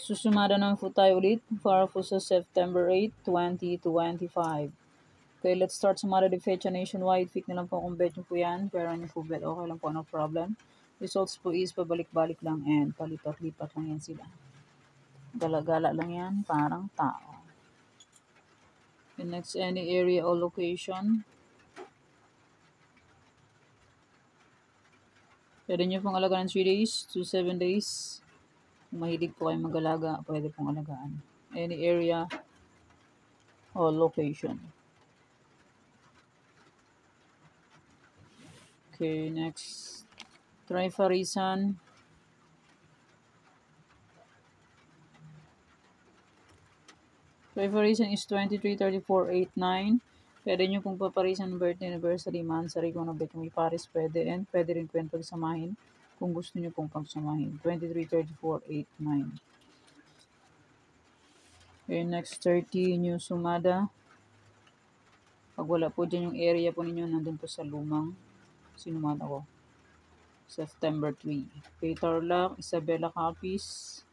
Susumada naman po tayo ulit para po sa September 8, 2025. Okay, let's start sumada de fecha nationwide. Fit na lang po kung bet nyo po yan. Pero nyo po bet, okay lang po, no problem. Results po is pabalik-balik lang and palipat-lipat lang yan sila. Gala-gala lang yan, parang tao. And next, any area or location. Pwede nyo pong alagaan 3 days to 7 days. Kung mahilig po kayo mag-alaga, pwede pong alagaan. Any area or location. Okay, next. Trifarisan. Trifarisan is 233489. Pwede nyo pong paparisan birthday, anniversary, monthsary, kung ano ba itong iparis, pwede. And pwede rin po yung pagsamahin kung gusto nyo pong pagsamahin. 233489. Okay, next 30, new sumada. Pag wala po dyan yung area po ninyo, nandun po sa lumang sinumada ko. September 3. Peter Luck, Isabella Capis.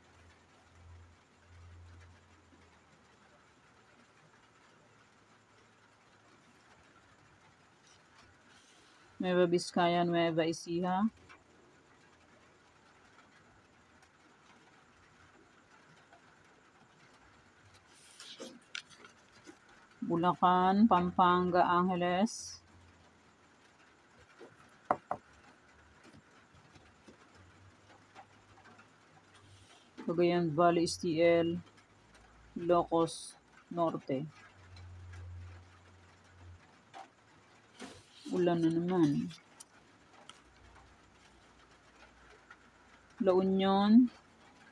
Nueva Vizcaya, Nueva Ecija. Bulacan, Pampanga, Angeles. Cagayan Valley, STL. Ilocos Norte. Ulan na naman. La Union,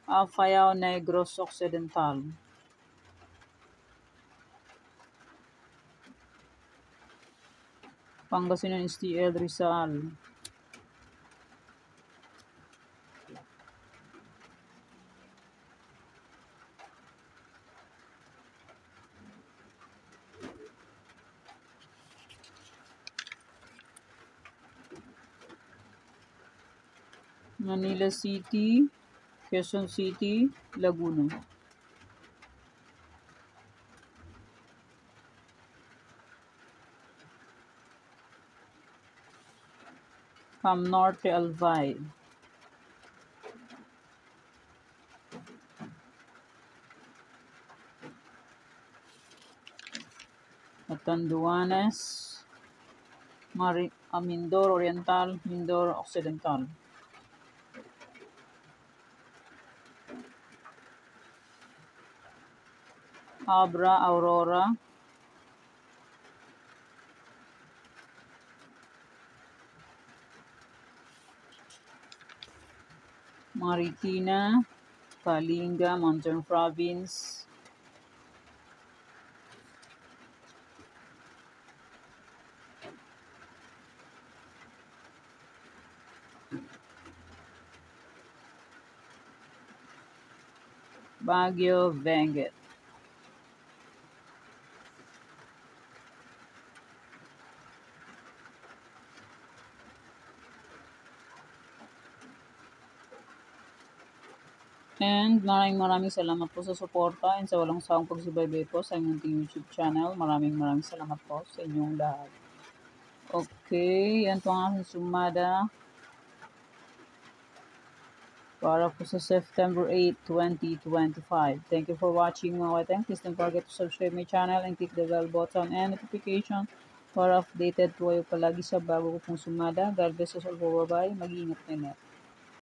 Callao, Negros Occidental. Pangasinan, STL, Rizal. Manila City, Quezon City, Laguna. Cam Norte, Albay. Catanduanes, Mindoro Oriental, Mindoro Occidental. Abra, Aurora. Marikina, Kalinga, Mountain Province. Baguio, Benguet. And maraming salamat po sa suporta and sa walang sawang pagsubaybay po sa inyong YouTube channel. Maraming salamat po sa inyong lahat. Okay, yan po ang aking sumada para po sa September 8, 2025. Thank you for watching mga wateng. Please don't forget to subscribe my channel and click the bell button and notification para updated po kayo palagi sa bago ko pong sumada. God bless us all po. Bye-bye. Mag-iingat na.